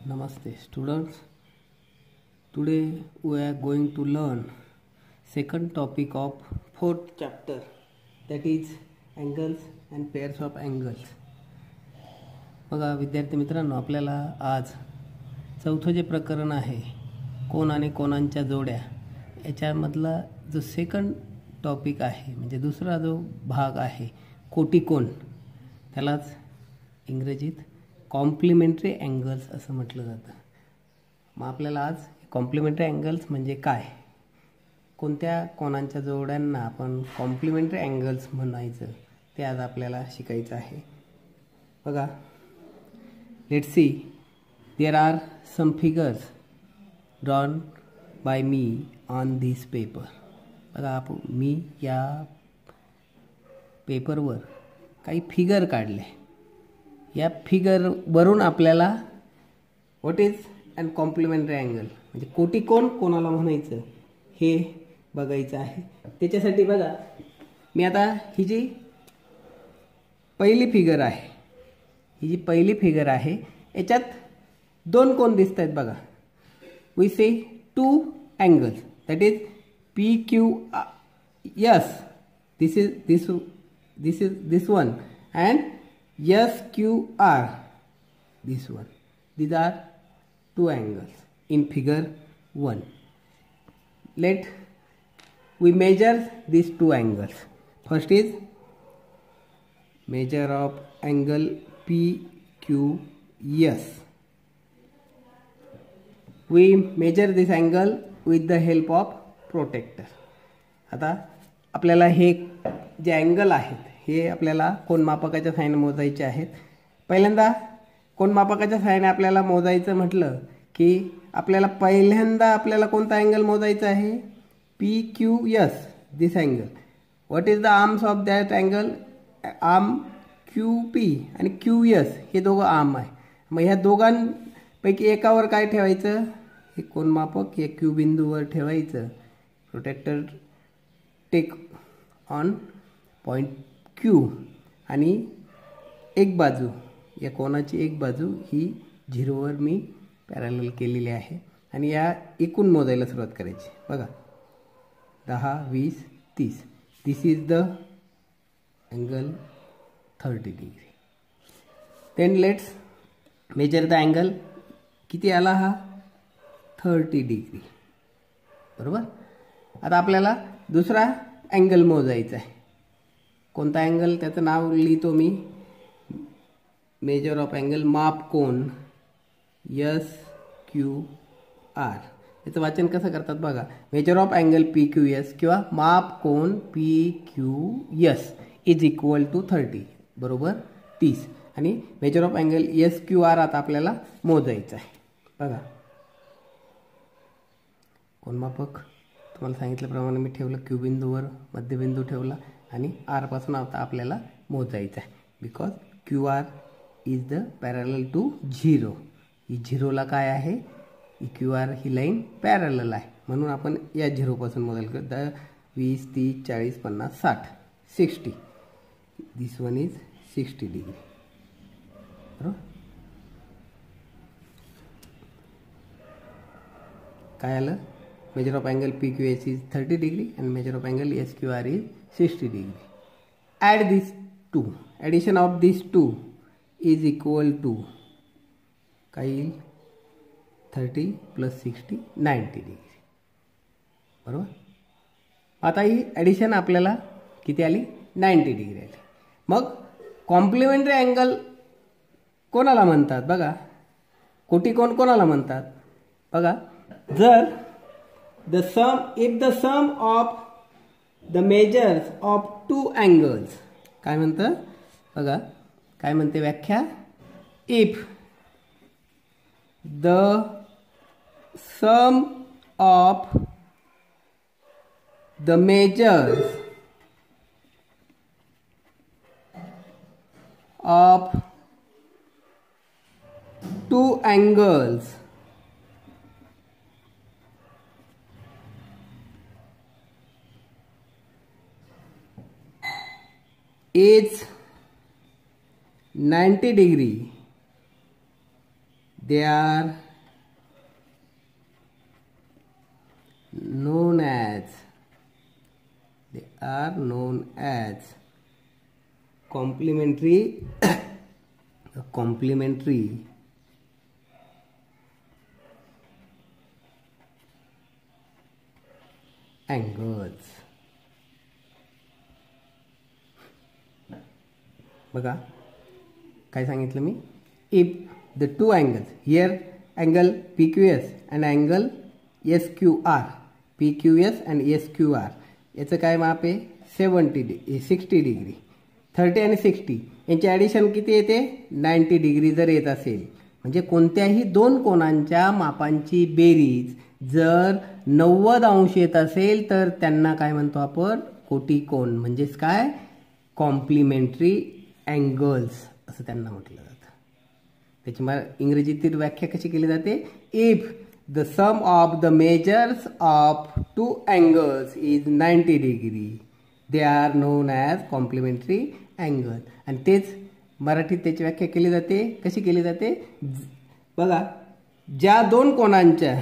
Namaste students. Today we are going to learn second topic of fourth chapter, that is angles and pairs of angles. बघा विद्यार्थी मित्रांनो, आपल्याला आज चौथं जे प्रकरण आहे कोन आणि कोनांच्या जोड्या याच्यामधला जो सेकंड टॉपिक आहे म्हणजे दुसरा जो भाग आहे कोटिकोन, त्यालाच इंग्रजीत कॉम्प्लिमेंटरी अँगल्स असं म्हटलं जातं. मग आपल्याला आज कॉम्प्लिमेंटरी अँगल्स म्हणजे काय, कोणत्या कोनांच्या जोड्यांना आपण कॉम्प्लिमेंटरी अँगल्स म्हणायचं ते आज आपल्याला शिकायचं आहे. बघा, let's see, there are some figures drawn by me on this paper. बघा, मी या पेपरवर काही फिगर काढले. या फिगरवरून आपल्याला what is and complimentary angle म्हणजे कोटिकोन कोणाला म्हणायचं हे बघायचं आहे. त्याच्यासाठी बघा, मी आता ही जी पहिली फिगर आहे याच्यात दोन कोन दिसत आहेत. बघा, we say two angles, that is P Q S. This one and SQR, this one. These are two angles in figure 1. We measure these two angles. First is measure of angle PQS. We measure this angle with the help of protractor. आता आपल्याला हे जे angle आहेत हे आपल्याला कोनमापकाच्या सहाय्याने मोजायचे आहेत. पहिल्यांदा कोनमापकाच्या सहाय्याने आपल्याला मोजायचं म्हटलं की आपल्याला पहिल्यांदा कोणता अँगल मोजायचा आहे, PQS, this angle. What is the arms of that angle, arm QP आणि QS हे दोघं आर्म आहे. मग ह्या दोघांपैकी एकावर काय ठेवायचं, हे कोनमापक या Q बिंदूवर ठेवायचं. Protector take on point Q आणि एक बाजू, या कोनाची एक बाजू ही 0वर मी पॅरलल केलेली आहे आणि या एकूण मोजायला सुरुवात करायची. बघा, 10, 20, 30. This is the angle 30 degree. Then let's measure the angle. किती आला हा, 30 डिग्री. बरोबर. आता आपल्याला दुसरा अँगल मोजायचा आहे. कोणता अँगल, त्याचं नाव लिहितो मी, मेजर ऑफ अँगल, माप कोन SQR. याचं वाचन कसं करतात बघा, मेजर ऑफ अँगल PQS किंवा माप कोन PQS इज इक्वल टू 30, बरोबर 30. आणि मेजर ऑफ अँगल SQR आता आपल्याला मोजायचं आहे. बघा, कोनमापक तुम्हाला सांगितल्याप्रमाणे मी ठेवलं Q बिंदूवर, मध्यबिंदू ठेवला आणि R पासून आता आपल्याला मोजायचं आहे. Because QR is the parallel to 0. ही 0ला काय आहे, ही QR ही लाईन पॅरलल आहे म्हणून आपण या 0 पासून मोजायला करतो. 20, 30, 40, 50, 60, 60. दिस वन इज 60 डिग्री. बरोबर. काय आलं, measure of angle PQS is 30 degree and measure of angle SQR is 60 degree. Add these two. Addition of these two is equal to काय येईल, 30 plus 60, 90 degree. बरोबर. आता ही ॲडिशन आपल्याला किती आली, 90 डिग्री आली. मग कॉम्प्लिमेंटरी अँगल कोणाला म्हणतात बघा, कोटिकोन कोणाला म्हणतात बघा. जर if the sum of the measures of two angles, काय म्हणतं बघा, काय म्हणते व्याख्या, if the sum of the measures of two angles is 90 degree, they are known as complementary angles. बघा काय सांगितलं मी, if the two angles here, angle PQS and angle SQR, PQS and SQR याचं काय माप आहे 60 डिग्री, 30 आणि 60 यांचे addition किती येते 90 डिग्री जर येत असेल, म्हणजे कोणत्याही दोन कोनांच्या मापांची बेरीज जर 90 अंश येत असेल तर त्यांना काय म्हणतो आपण कोटिकोन, म्हणजेच काय कॉम्प्लिमेंटरी अँगल्स असं त्यांना म्हटलं जातं. त्याची इंग्रजीतील व्याख्या कशी केली जाते, if the sum of the measures of two angles is 90 degree they are known as complimentary angle. आणि तेच मराठीत त्याची व्याख्या केली जाते, कशी केली जाते बघा, ज्या दोन कोनांच्या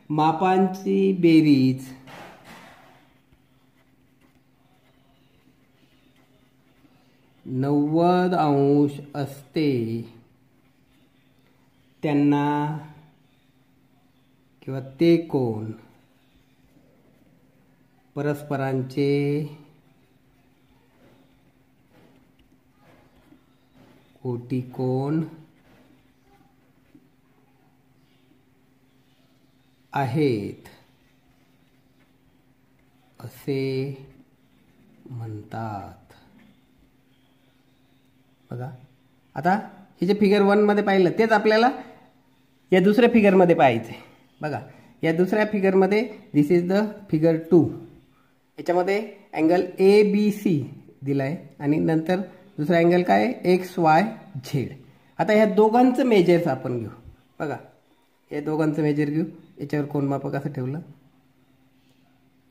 मापांची बेरीज 90 अंश असते त्यांना किंवा ते कोन परस्परांचे कोटिकोन आहेत असे म्हणतात. बघा आता हे जे फिगर 1 मध्ये पाहिलं तेच आपल्याला या दुसऱ्या फिगरमध्ये पाहायचे. बघा या दुसऱ्या फिगरमध्ये दिस इज द फिगर 2, याच्यामध्ये अँगल ABC दिलाय आणि नंतर दुसरा अँगल काय XYZ. आता ह्या दोघांचं मेजर्स आपण घेऊ. बघा या दोघांचं मेजर घेऊ, याच्यावर कोनमापक असं ठेवलं,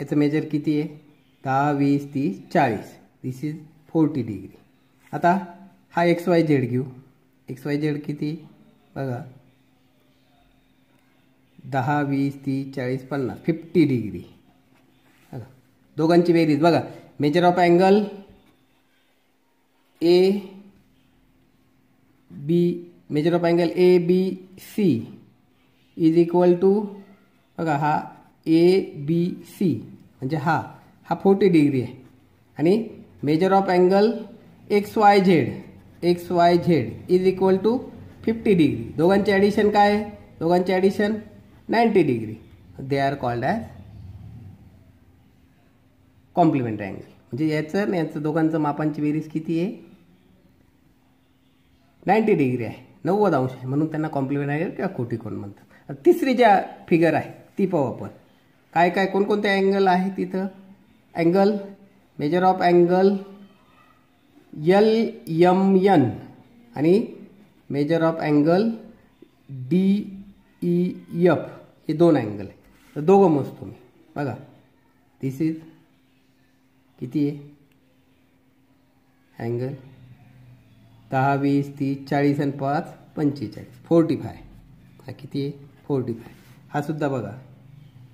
याचं मेजर किती आहे 10, 20, 30, 40, दिस इज 40 डिग्री. आता हा XYZ घेऊ, XYZ किती बघा 10, 20, 30, 40, 50, 50 डिग्री. बघा दोघांची बेरीज बघा, measure of angle measure of angle ABC is equal to बघा हा ABC म्हणजे हा 40 डिग्री आहे आणि measure of angle XYZ is equal to 50 degree. दोघांचे ॲडिशन काय आहे, दोघांचे addition 90 degree. They are called as complimentary angle. म्हणजे याचं दोघांचं मापांची बेरीज किती आहे 90 डिग्री आहे, 90 अंश आहे, म्हणून त्यांना कॉम्प्लिमेंटरी अँगल किंवा कोटिकोन म्हणतात. तिसरी ज्या फिगर आहे ती पाहू आपण. काय कोणकोणते अँगल आहे तिथं, angle measure of angle LMN आणि मेजर ऑफ अँगल DEF हे दोन अँगल आहे. तर दोघं मोजतो मी. बघा दिस इज किती आहे अँगल 10, 20, 30, 40 आणि 5, 45, 45. हा किती आहे 45. हा सुद्धा बघा,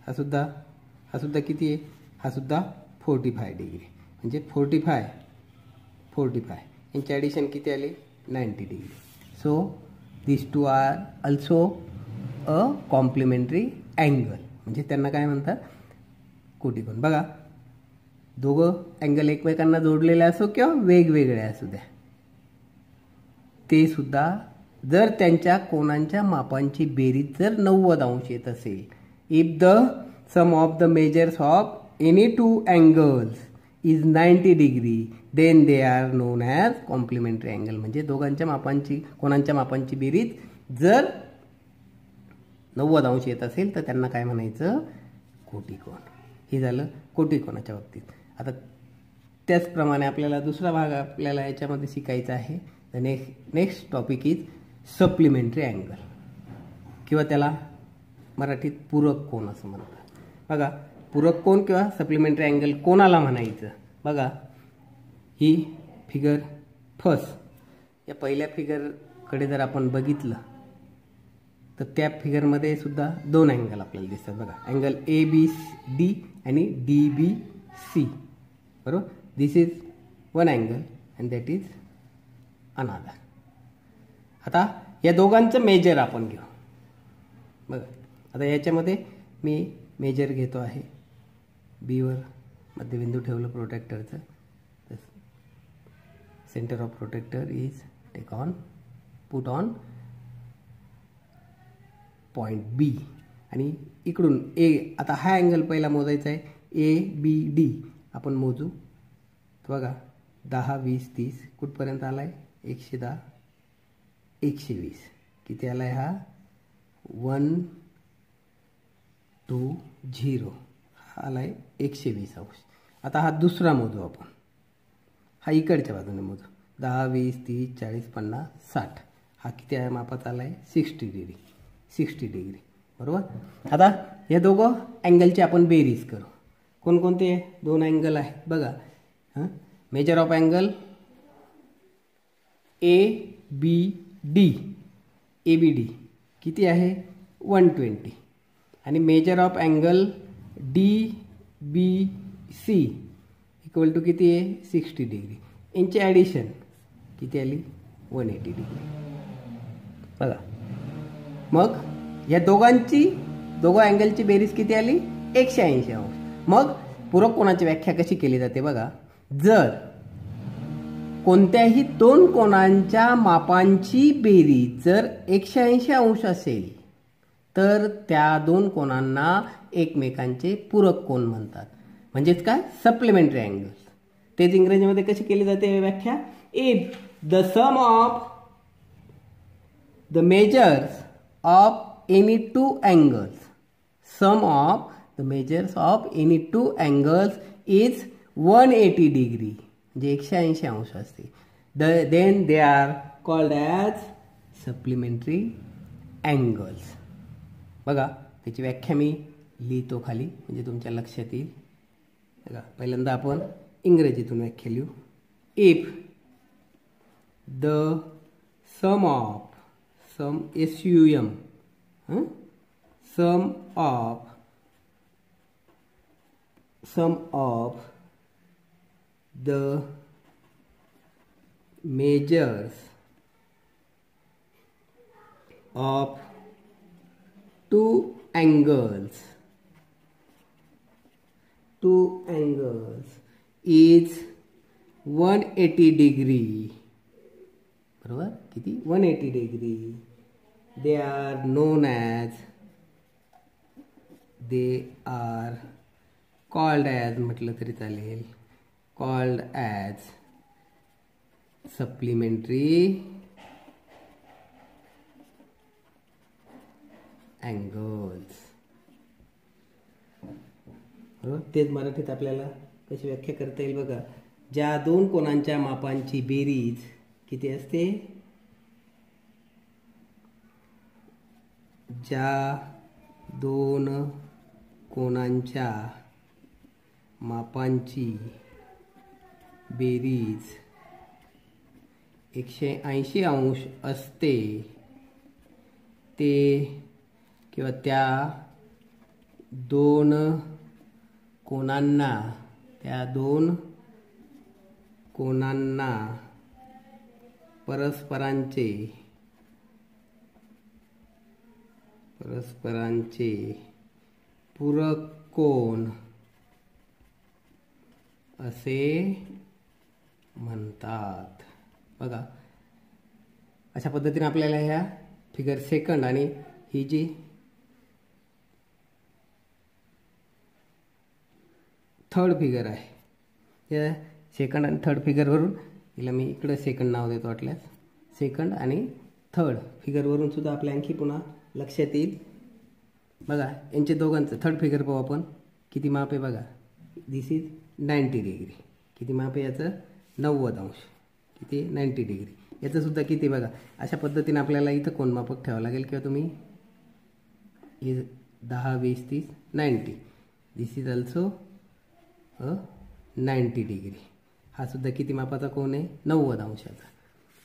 हा सुद्धा किती आहे, हा सुद्धा 45 डिग्री. म्हणजे 45 यांचे ॲडिशन किती आले 90 degree. So this two are also a complimentary angle. म्हणजे त्यांना काय म्हणतात कोटिकोन. बघा दोघं अँगल एकमेकांना जोडलेले असो किंवा वेगवेगळे असू द्या, ते सुद्धा जर त्यांच्या कोनांच्या मापांची बेरीज जर 90 अंश येत असेल, if the sum of the measures of any two angles is 90 degree then they are known as complimentary angle. म्हणजे दोघांच्या कोनांच्या मापांची बेरीज जर 90 अंश येत असेल तर त्यांना काय म्हणायचं कोटिकोन. हे झालं कोटिकोनाच्या बाबतीत. आता त्याचप्रमाणे आपल्याला दुसरा भाग आपल्याला याच्यामध्ये शिकायचा आहे. The next topic is supplementary angle किंवा त्याला मराठीत पूरक कोन असं म्हणतात. बघा पूरक कोन किंवा सप्लिमेंटरी अँगल कोणाला म्हणायचं बघा. ही फिगर फर्स्ट, या पहिल्या फिगरकडे जर आपण बघितलं तर त्या फिगरमध्ये सुद्धा दोन अँगल आपल्याला दिसतात बघा. अँगल ABD आणि DBC, बरोबर. This is one angle and that is another. आता या दोघांचं मेजर आपण घेऊ बघा. आता याच्यामध्ये मी मेजर घेतो आहे. बीवर मध्यबिंदू ठेवलं प्रोटेक्टरचं. Centre of protector is take on, put on point B आणि इकडून A. आता हा अँगल पहिला मोजायचा आहे. ABD आपण मोजू. बघा 10, 20, 30 कुठपर्यंत आला आहे? 110, 120. किती आला आहे हा? 120. हा आला आहे 120 अंश. आता हा दुसरा मोजू आपण. हा इकडच्या बाजूने मोजू. 10, 20, 30, 40, 50, 60. हा किती आहे मापाचा आला आहे? 60 डिग्री. 60 डिग्री, बरोबर. आता या दोघं अँगलची आपण बेरीज करू. कोणकोणते दोन अँगल आहेत बघा. मेजर ऑफ अँगल ABD किती आहे? 120. आणि measure of angle DBC equal to किती आहे? 60 डिग्री. यांची ॲडिशन किती आली? 180 डिग्री बघा. मग या दोघं अँगलची बेरीज किती आली? 180 अंश. मग पूरक कोनाची व्याख्या कशी केली जाते बघा. जर कोणत्याही दोन कोनांच्या मापांची बेरीज जर 180 अंश असेल तर त्या दोन कोनांना एकमेकांचे पूरक कोन म्हणतात. म्हणजेच काय? Supplementary angles. तेच इंग्रजीमध्ये कशी केली जाते व्याख्या? If the sum of the measures of any two angles, sum of the measures of any two angles is 180 degree, म्हणजे 180 अंश असते. Then they are called as supplementary angles. बघा त्याची व्याख्या मी लिहितो खाली म्हणजे तुमच्या लक्षात येईल. बघा पहिल्यांदा आपण इंग्रजीतून व्याख्या लिहू. If the sum of sum SUM sum of the measures of two angles is 180 degree. बरोबर. किती? 180 degree. They are called as म्हटलं तरी चालेल, called as supplementary angles. तेच मराठीत आपल्याला कशी व्याख्या करता येईल बघा. ज्या दोन कोनांच्या मापांची बेरीज किती असते? ज्या दोन कोनांच्या मापांची बेरीज 180 अंश असते ते किंवा त्या दोन कोनांना परस्परांचे पूरक कोन असे म्हणतात. बघा अशा पद्धतीने आपल्याला ह्या फिगर सेकंड आणि ही जी थर्ड फिगर आहे या सेकंड आणि थर्ड फिगरवरून हिला मी इकडे सेकंड नाव देतो वाटल्यास. सेकंड आणि थर्ड फिगरवरून सुद्धा आपल्या आणखी पुन्हा लक्षात येईल. बघा यांचे दोघांचं थर्ड फिगर पाहू आपण. किती माप आहे बघा. दिस इज 90 डिग्री. किती माप आहे याचं? 90 अंश. किती? 90 डिग्री. याचं सुद्धा किती बघा. अशा पद्धतीने आपल्याला इथं कोनमापक ठेवावं लागेल किंवा तुम्ही 10, 20, 30, 90. दिस इज ऑल्सो 90 डिग्री. हा सुद्धा किती मापाचा कोन आहे? 90 अंशाचा.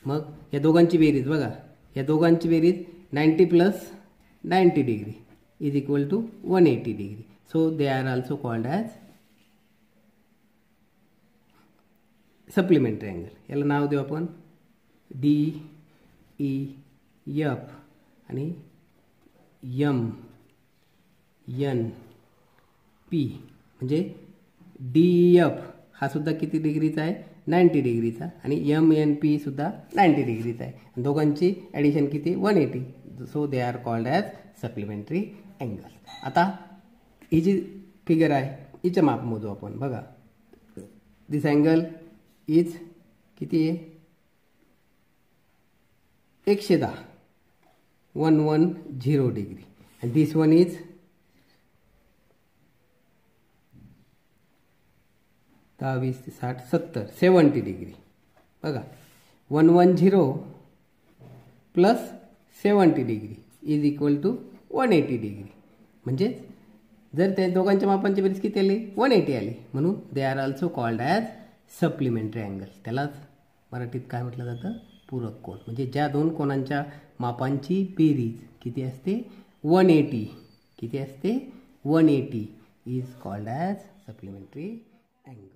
मग या दोघांची बेरीज बघा, या दोघांची बेरीज 90 plus 90 degree is equal to 180 degree. So they are also called as supplementary angle. याला नाव देऊ आपण डी ई एफ आणि एम एन पी. म्हणजे डी ई एफ हा सुद्धा किती डिग्रीचा आहे? 90 डिग्रीचा. आणि एम एन पी सुद्धा 90 डिग्रीचा आहे. दोघांची ॲडिशन किती? 180. So they are called as supplementary angle. आता ही जी फिगर आहे हिचं माप मोजू आपण. बघा, दिस अँगल इज किती आहे? 110 110 degree. and this one is 10 20 60 70 70 degree. बघा, 110 plus 70 degree is equal to 180 degree. म्हणजे जर त्या दोघांच्या मापांची बेरीज किती आली? 180 आली. म्हणून दे are also called as supplementary angle. त्यालाच मराठीत काय म्हटलं जातं? पूरक कोन. म्हणजे ज्या दोन कोणांच्या मापांची बेरीज किती असते? 180. किती असते? 180 is called as supplementary angle.